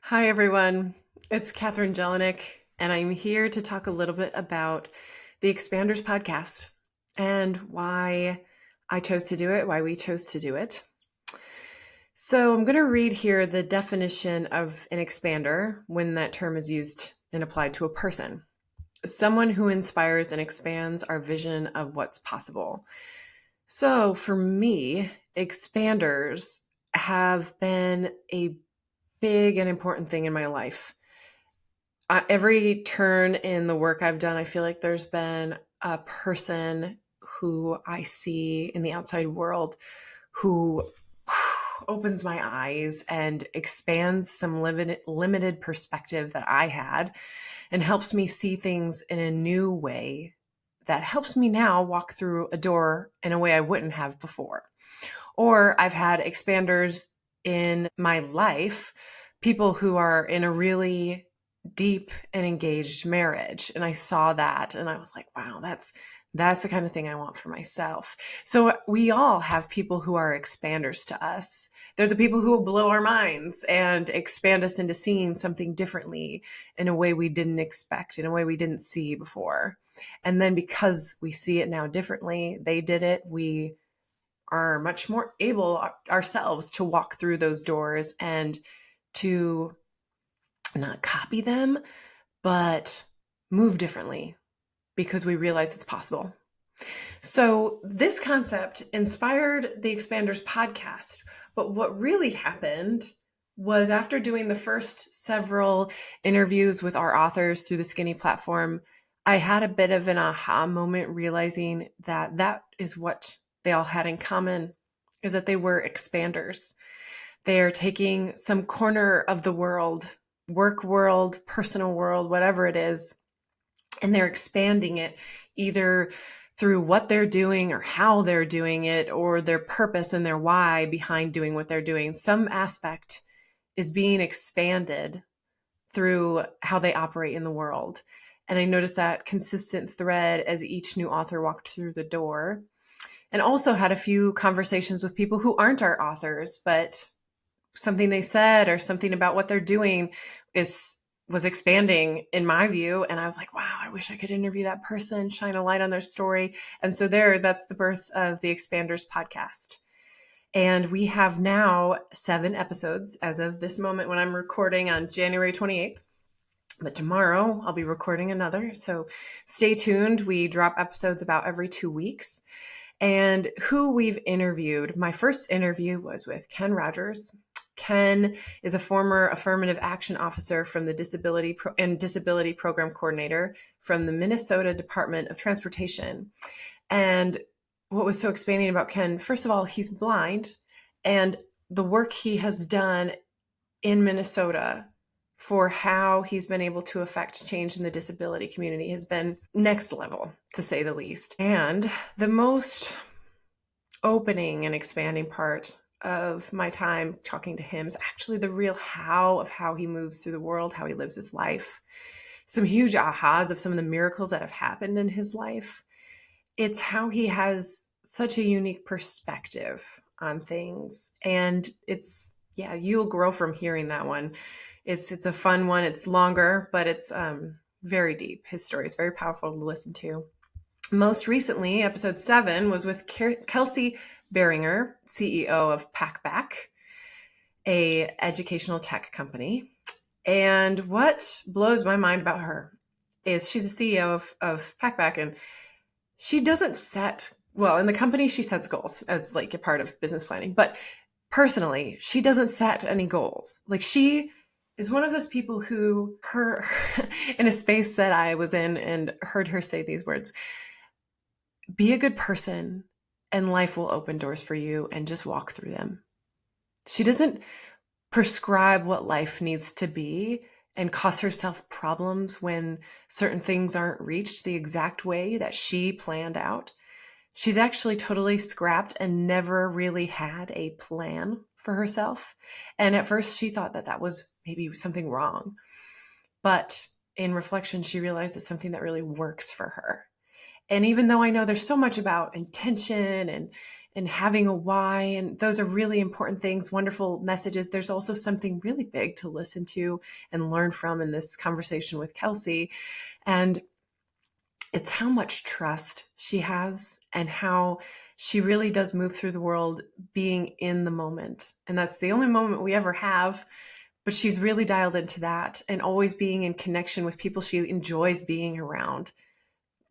Hi, everyone. It's Catherine Jelinek, and I'm here to talk a little bit about the Expanders podcast and why I chose to do it, why we chose to do it. So, I'm going to read here the definition of an expander when that term is used and applied to a person. Someone who inspires and expands our vision of what's possible. So, for me, expanders have been a big and important thing in my life. Every turn in the work I've done, I feel like there's been a person who I see in the outside world who opens my eyes and expands some limited perspective that I had and helps me see things in a new way that helps me now walk through a door in a way I wouldn't have before. Or I've had expanders in my life, people who are in a really deep and engaged marriage. And I saw that and I was like, wow, that's the kind of thing I want for myself. So we all have people who are expanders to us. They're the people who will blow our minds and expand us into seeing something differently in a way we didn't expect, in a way we didn't see before. And then because we see it now differently, they did it, we are much more able ourselves to walk through those doors and to not copy them, but move differently because we realize it's possible. So this concept inspired the Expanders podcast. But what really happened was after doing the first several interviews with our authors through the Skinny platform, I had a bit of an aha moment realizing that that is what they all had in common, is that they were expanders. They are taking some corner of the world, work world, personal world, whatever it is, and they're expanding it either through what they're doing or how they're doing it or their purpose and their why behind doing what they're doing. Some aspect is being expanded through how they operate in the world. And I noticed that consistent thread as each new author walked through the door, and also had a few conversations with people who aren't our authors, but something they said or something about what they're doing was expanding in my view. And I was like, wow, I wish I could interview that person, shine a light on their story. And so that's the birth of the Expanders podcast. And we have now 7 episodes as of this moment when I'm recording on January 28th. But tomorrow I'll be recording another. So stay tuned. We drop episodes about every 2 weeks. And who we've interviewed, my first interview was with Ken Rogers. Ken is a former affirmative action officer from the Disability Program Coordinator from the Minnesota Department of Transportation. And what was so expanding about Ken, first of all, he's blind, and the work he has done in Minnesota for how he's been able to affect change in the disability community has been next level, to say the least. And the most opening and expanding part of my time talking to him is actually the real how of how he moves through the world, how he lives his life. Some huge ahas of some of the miracles that have happened in his life. It's how he has such a unique perspective on things. And you'll grow from hearing that one. It's a fun one. It's longer, but it's very deep. His story is very powerful to listen to. Most recently, episode 7 was with Kelsey Beringer, CEO of Packback, a educational tech company. And what blows my mind about her is she's a CEO of Packback, and she doesn't in the company she sets goals as like a part of business planning, but personally, she doesn't set any goals. Like, she is one of those people who in a space that I was in and heard her say these words: be a good person and life will open doors for you, and just walk through them. She doesn't prescribe what life needs to be and cause herself problems when certain things aren't reached the exact way that she planned out. She's actually totally scrapped and never really had a plan for herself. And at first she thought that was maybe something wrong. But in reflection, she realized it's something that really works for her. And even though I know there's so much about intention and having a why, and those are really important things, wonderful messages, there's also something really big to listen to and learn from in this conversation with Kelsey. And it's how much trust she has and how she really does move through the world being in the moment. And that's the only moment we ever have, but she's really dialed into that and always being in connection with people she enjoys being around.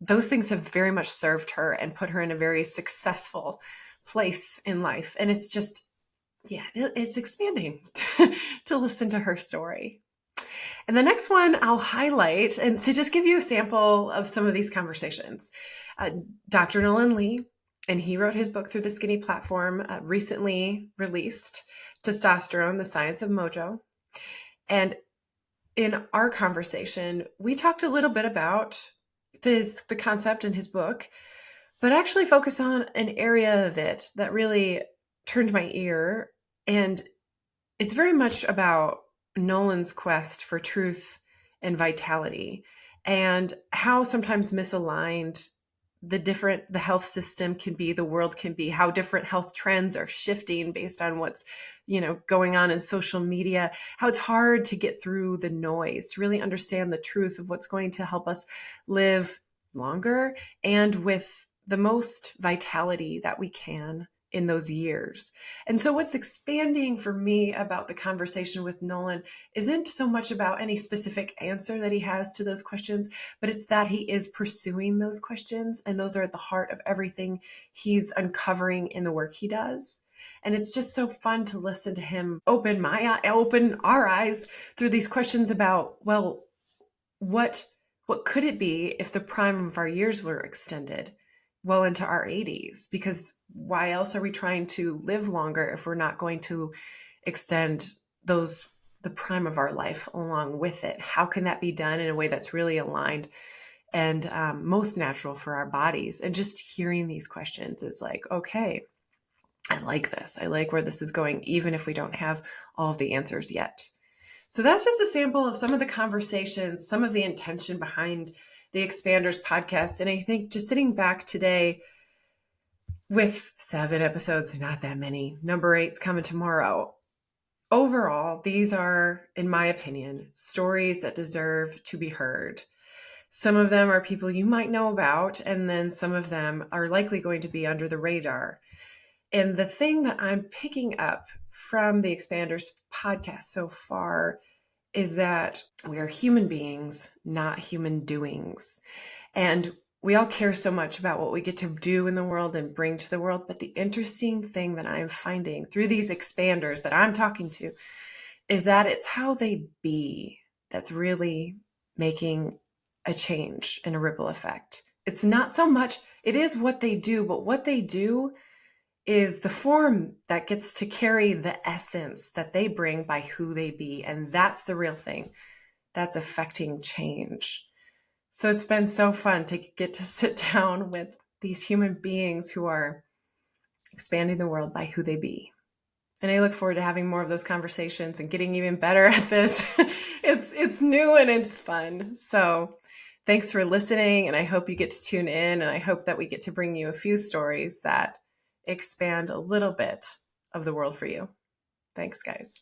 Those things have very much served her and put her in a very successful place in life. And it's just, yeah, it's expanding to listen to her story. And the next one I'll highlight, and to just give you a sample of some of these conversations, Dr. Nolan Lee, and he wrote his book Through the Skinny Platform, recently released, Testosterone, The Science of Mojo. And in our conversation, we talked a little bit about the concept in his book, but actually focus on an area of it that really turned my ear. And it's very much about Nolan's quest for truth and vitality, and how sometimes misaligned the health system can be, the world can be, how different health trends are shifting based on what's, going on in social media, how it's hard to get through the noise, to really understand the truth of what's going to help us live longer and with the most vitality that we can in those years. And so what's expanding for me about the conversation with Nolan isn't so much about any specific answer that he has to those questions, but it's that he is pursuing those questions, and those are at the heart of everything he's uncovering in the work he does. And it's just so fun to listen to him open our eyes through these questions about, well, what could it be if the prime of our years were extended well into our 80s? Because why else are we trying to live longer if we're not going to extend the prime of our life along with it? How can that be done in a way that's really aligned and most natural for our bodies? And just hearing these questions is like, okay, I like this. I like where this is going, even if we don't have all of the answers yet. So that's just a sample of some of the conversations, some of the intention behind the Expanders podcast. And I think just sitting back today with 7 episodes, not that many, number 8's coming tomorrow. Overall, these are, in my opinion, stories that deserve to be heard. Some of them are people you might know about, and then some of them are likely going to be under the radar. And the thing that I'm picking up from the Expanders podcast so far is that we are human beings, not human doings. And we all care so much about what we get to do in the world and bring to the world. But the interesting thing that I'm finding through these expanders that I'm talking to is that it's how they be that's really making a change and a ripple effect. It's not so much, it is what they do, but what they do is the form that gets to carry the essence that they bring by who they be. And that's the real thing that's affecting change. So it's been so fun to get to sit down with these human beings who are expanding the world by who they be. And I look forward to having more of those conversations and getting even better at this. It's new and it's fun. So thanks for listening. And I hope you get to tune in. And I hope that we get to bring you a few stories that expand a little bit of the world for you. Thanks, guys.